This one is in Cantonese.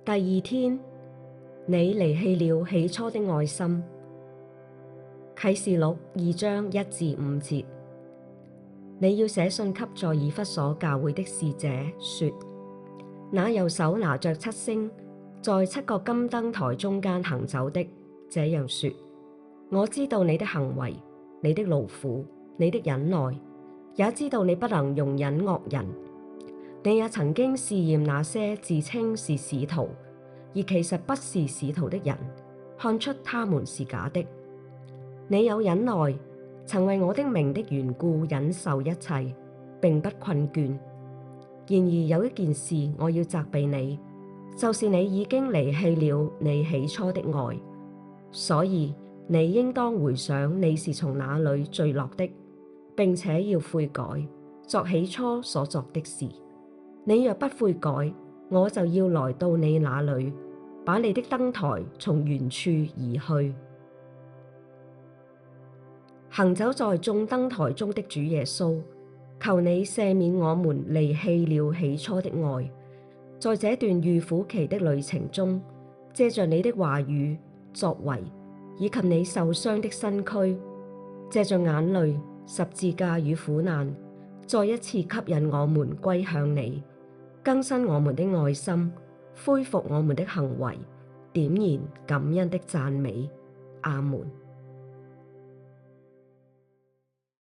第二天，你離棄了起初的愛心。啟示錄2章1至5節，你要寫信給在以弗所教會的使者說：那右手拿着7星，在7個金燈台中間行走的，這樣說：我知道你的行為，你的勞苦，你的忍耐，也知道你不能容忍惡人。你也曾經試驗那些自稱是使徒，而其實不是使徒的人，看出他們是假的。你有忍耐，曾為我的名的緣故忍受一切，並不困倦。然而有一件事我要責備你，就是你已經離棄了你起初的愛。所以你應當回想你是從哪裏墜落的，並且要悔改，作起初所作的事。你若不悔改，我就要來到你那裏，把你的燈台從原處移去。行走在眾燈台中的主耶穌，求你赦免我們離棄了起初的愛。在這段遇苦期的旅程中，借着你的話語、作為，以及你受傷的身軀，借着眼淚、十字架與苦難，再一次吸引我們歸向你，更新我們的愛心，恢復我們的行為，點燃感恩的讚美。阿門。